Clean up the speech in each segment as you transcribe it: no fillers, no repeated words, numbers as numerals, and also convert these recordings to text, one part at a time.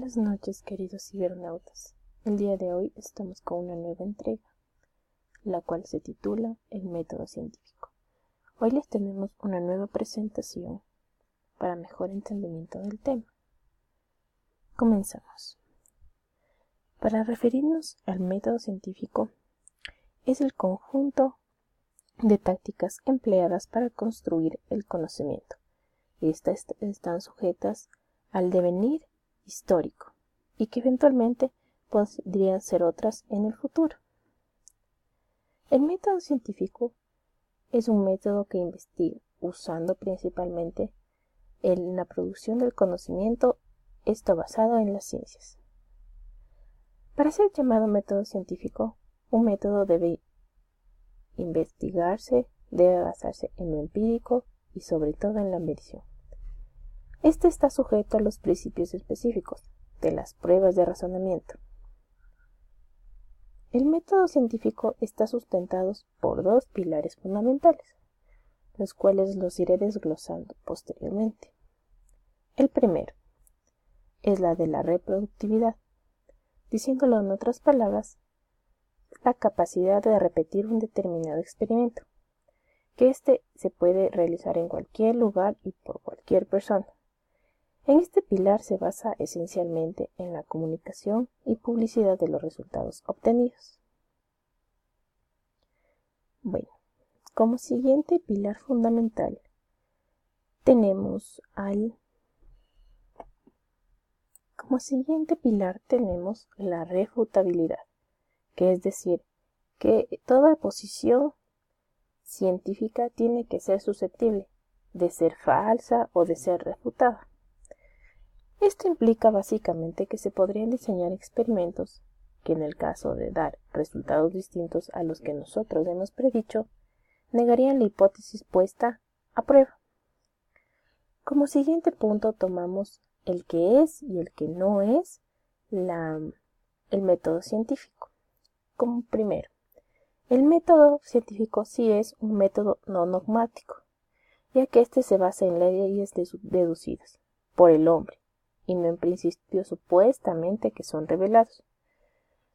Buenas noches, queridos cibernautas. El día de hoy estamos con una nueva entrega, la cual se titula El método científico. Hoy les tenemos una nueva presentación para mejor entendimiento del tema. Comenzamos. Para referirnos al método científico, es el conjunto de tácticas empleadas para construir el conocimiento. Estas están sujetas al devenir histórico y que eventualmente podrían ser otras en el futuro. El método científico es un método que investiga usando principalmente en la producción del conocimiento, esto basado en las ciencias. Para ser llamado método científico, un método debe investigarse, debe basarse en lo empírico y sobre todo en la medición. Este está sujeto a los principios específicos de las pruebas de razonamiento. El método científico está sustentado por dos pilares fundamentales, los cuales los iré desglosando posteriormente. El primero es la de la reproductividad, diciéndolo en otras palabras, la capacidad de repetir un determinado experimento, que éste se puede realizar en cualquier lugar y por cualquier persona. En este pilar se basa esencialmente en la comunicación y publicidad de los resultados obtenidos. Bueno, como siguiente pilar fundamental tenemos la refutabilidad, que es decir, que toda posición científica tiene que ser susceptible de ser falsa o de ser refutada. Esto implica básicamente que se podrían diseñar experimentos que en el caso de dar resultados distintos a los que nosotros hemos predicho, negarían la hipótesis puesta a prueba. Como siguiente punto tomamos el que es y el que no es el método científico. Como primero, el método científico sí es un método no dogmático, ya que éste se basa en leyes deducidas por el hombre, y no en principios supuestamente que son revelados.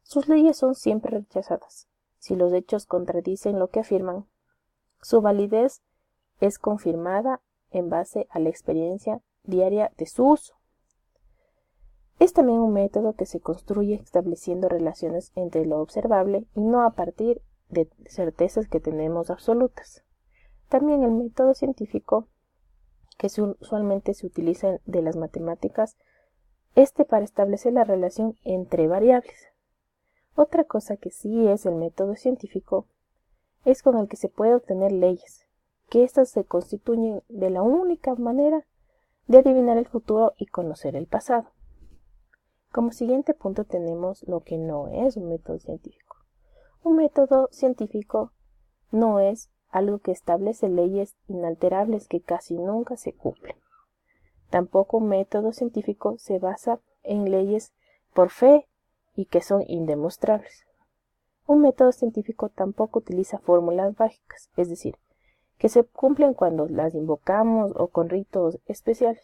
Sus leyes son siempre rechazadas. Si los hechos contradicen lo que afirman, su validez es confirmada en base a la experiencia diaria de su uso. Es también un método que se construye estableciendo relaciones entre lo observable y no a partir de certezas que tenemos absolutas. También el método científico, que usualmente se utiliza de las matemáticas, para establecer la relación entre variables. Otra cosa que sí es el método científico es con el que se puede obtener leyes, que éstas se constituyen de la única manera de adivinar el futuro y conocer el pasado. Como siguiente punto tenemos lo que no es un método científico. Un método científico no es algo que establece leyes inalterables que casi nunca se cumplen. Tampoco un método científico se basa en leyes por fe y que son indemostrables. Un método científico tampoco utiliza fórmulas mágicas, es decir, que se cumplen cuando las invocamos o con ritos especiales.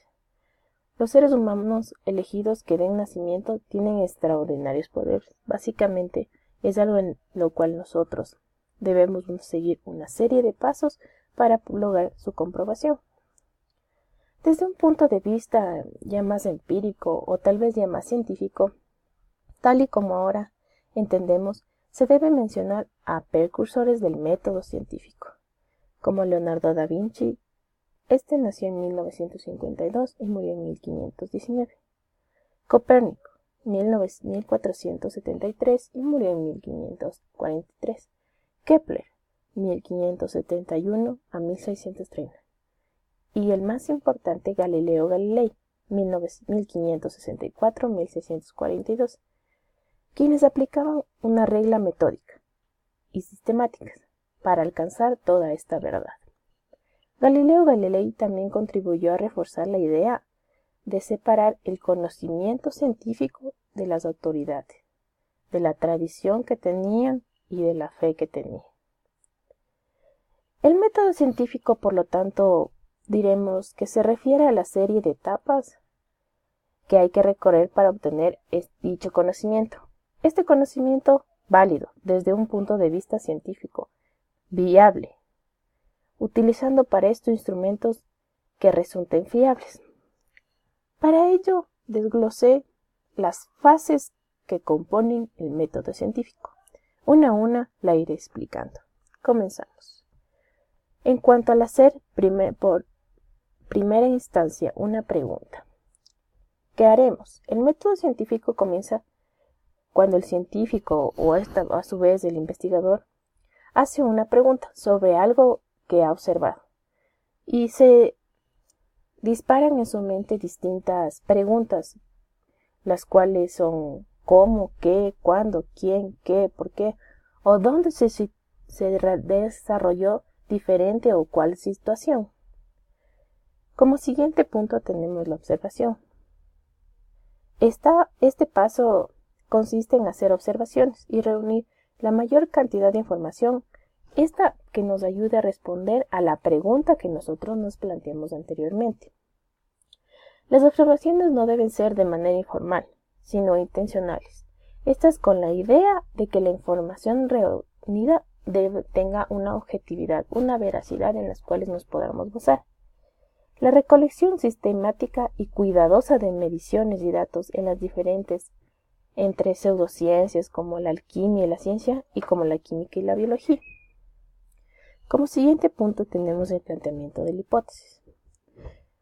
Los seres humanos elegidos que den nacimiento tienen extraordinarios poderes. Básicamente es algo en lo cual nosotros debemos seguir una serie de pasos para lograr su comprobación. Desde un punto de vista ya más empírico o tal vez ya más científico, tal y como ahora entendemos, se debe mencionar a precursores del método científico, como Leonardo da Vinci. Este nació en 1952 y murió en 1519. Copérnico, 1473 y murió en 1543. Kepler, 1571 a 1630. Y el más importante, Galileo Galilei, 1564-1642, quienes aplicaban una regla metódica y sistemática para alcanzar toda esta verdad. Galileo Galilei también contribuyó a reforzar la idea de separar el conocimiento científico de las autoridades, de la tradición que tenían y de la fe que tenían. El método científico, por lo tanto, diremos que se refiere a la serie de etapas que hay que recorrer para obtener dicho conocimiento. Este conocimiento válido desde un punto de vista científico, viable, utilizando para esto instrumentos que resulten fiables. Para ello, desglosé las fases que componen el método científico. Una a una la iré explicando. Comenzamos. En cuanto al hacer por primera instancia una pregunta. ¿Qué haremos? El método científico comienza cuando el científico o a su vez el investigador hace una pregunta sobre algo que ha observado y se disparan en su mente distintas preguntas, las cuales son cómo, qué, cuándo, quién, qué, por qué o dónde se desarrolló diferente o cuál situación. Como siguiente punto tenemos la observación. Este paso consiste en hacer observaciones y reunir la mayor cantidad de información, esta que nos ayude a responder a la pregunta que nosotros nos planteamos anteriormente. Las observaciones no deben ser de manera informal, sino intencionales. Estas con la idea de que la información reunida tenga una objetividad, una veracidad en las cuales nos podamos basar. La recolección sistemática y cuidadosa de mediciones y datos en las diferentes entre pseudociencias como la alquimia y la ciencia y como la química y la biología. Como siguiente punto tenemos el planteamiento de la hipótesis.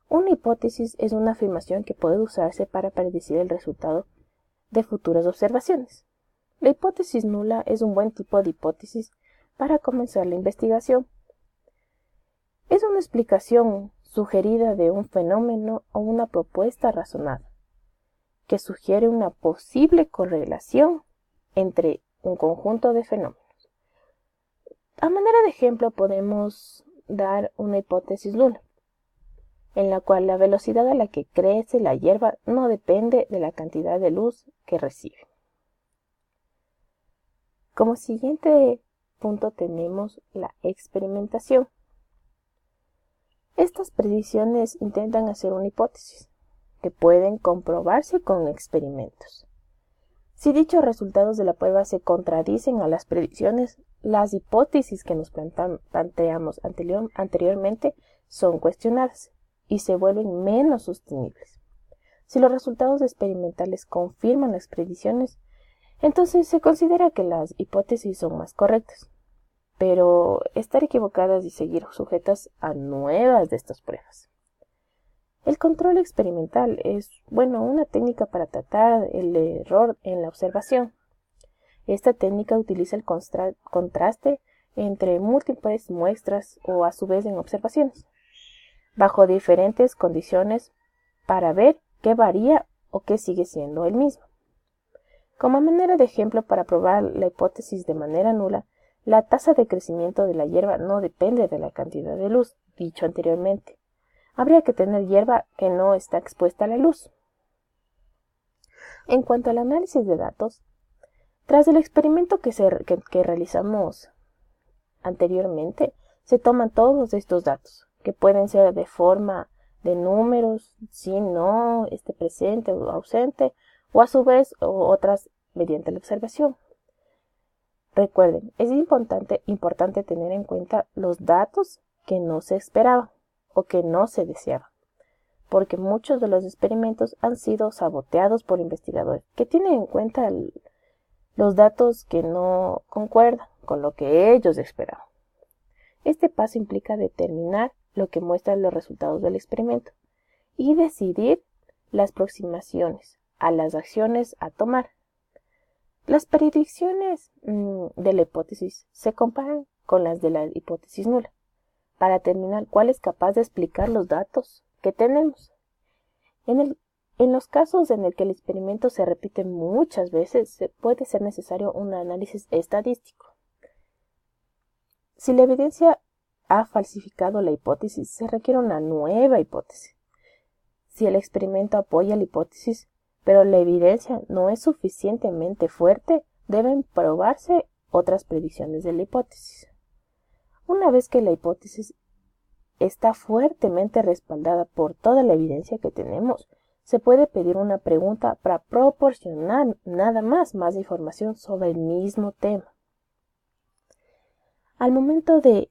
Una hipótesis es una afirmación que puede usarse para predecir el resultado de futuras observaciones. La hipótesis nula es un buen tipo de hipótesis para comenzar la investigación. Es una explicación sugerida de un fenómeno o una propuesta razonada, que sugiere una posible correlación entre un conjunto de fenómenos. A manera de ejemplo podemos dar una hipótesis nula, en la cual la velocidad a la que crece la hierba no depende de la cantidad de luz que recibe. Como siguiente punto tenemos la experimentación. Estas predicciones intentan hacer una hipótesis, que pueden comprobarse con experimentos. Si dichos resultados de la prueba se contradicen a las predicciones, las hipótesis que nos planteamos anteriormente son cuestionadas y se vuelven menos sostenibles. Si los resultados experimentales confirman las predicciones, entonces se considera que las hipótesis son más correctas, pero estar equivocadas y seguir sujetas a nuevas de estas pruebas. El control experimental es, una técnica para tratar el error en la observación. Esta técnica utiliza el contraste entre múltiples muestras o a su vez en observaciones, bajo diferentes condiciones para ver qué varía o qué sigue siendo el mismo. Como manera de ejemplo para probar la hipótesis de manera nula, la tasa de crecimiento de la hierba no depende de la cantidad de luz, dicho anteriormente. Habría que tener hierba que no está expuesta a la luz. En cuanto al análisis de datos, tras el experimento que realizamos anteriormente, se toman todos estos datos, que pueden ser de forma de números, sí, no, presente o ausente, o a su vez otras mediante la observación. Recuerden, es importante tener en cuenta los datos que no se esperaban o que no se deseaban, porque muchos de los experimentos han sido saboteados por investigadores que tienen en cuenta los datos que no concuerdan con lo que ellos esperaban. Este paso implica determinar lo que muestran los resultados del experimento y decidir las aproximaciones a las acciones a tomar. Las predicciones de la hipótesis se comparan con las de la hipótesis nula para determinar cuál es capaz de explicar los datos que tenemos. En los casos en el que el experimento se repite muchas veces, puede ser necesario un análisis estadístico. Si la evidencia ha falsificado la hipótesis, se requiere una nueva hipótesis. Si el experimento apoya la hipótesis, pero la evidencia no es suficientemente fuerte, deben probarse otras predicciones de la hipótesis. Una vez que la hipótesis está fuertemente respaldada por toda la evidencia que tenemos, se puede pedir una pregunta para proporcionar nada más información sobre el mismo tema. Al momento de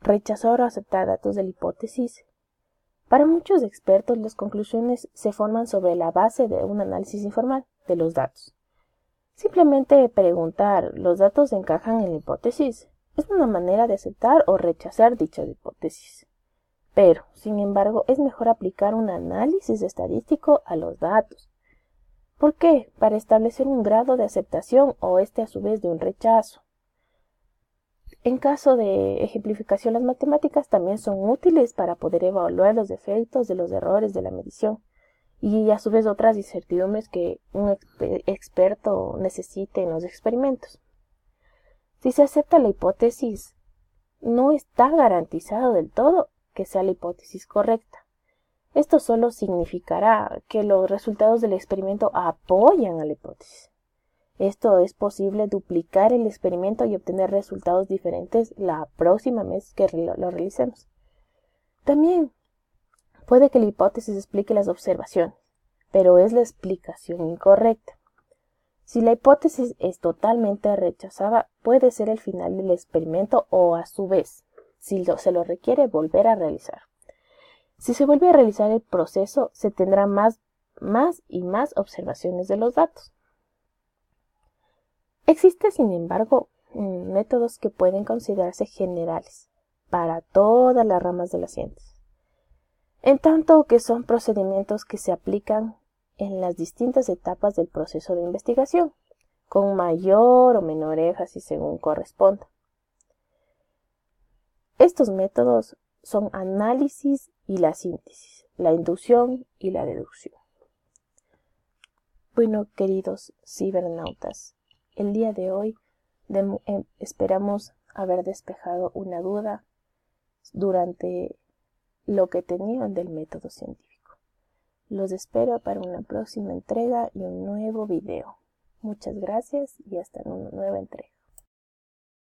rechazar o aceptar datos de la hipótesis, para muchos expertos las conclusiones se forman sobre la base de un análisis informal de los datos. Simplemente preguntar, ¿los datos encajan en la hipótesis? Es una manera de aceptar o rechazar dicha hipótesis. Pero, sin embargo, es mejor aplicar un análisis estadístico a los datos. ¿Por qué? Para establecer un grado de aceptación o a su vez de un rechazo. En caso de ejemplificación, las matemáticas también son útiles para poder evaluar los efectos de los errores de la medición y a su vez otras incertidumbres que un experto necesite en los experimentos. Si se acepta la hipótesis, no está garantizado del todo que sea la hipótesis correcta. Esto solo significará que los resultados del experimento apoyan a la hipótesis. Esto es posible duplicar el experimento y obtener resultados diferentes la próxima vez que lo realicemos. También puede que la hipótesis explique las observaciones, pero es la explicación incorrecta. Si la hipótesis es totalmente rechazada, puede ser el final del experimento o a su vez, si se lo requiere, volver a realizar. Si se vuelve a realizar el proceso, se tendrá más y más observaciones de los datos. Existen, sin embargo, métodos que pueden considerarse generales para todas las ramas de la ciencia, en tanto que son procedimientos que se aplican en las distintas etapas del proceso de investigación, con mayor o menor énfasis según corresponda. Estos métodos son análisis y la síntesis, la inducción y la deducción. Bueno, queridos cibernautas, el día de hoy esperamos haber despejado una duda durante lo que tenían del método científico. Los espero para una próxima entrega y un nuevo video. Muchas gracias y hasta una nueva entrega.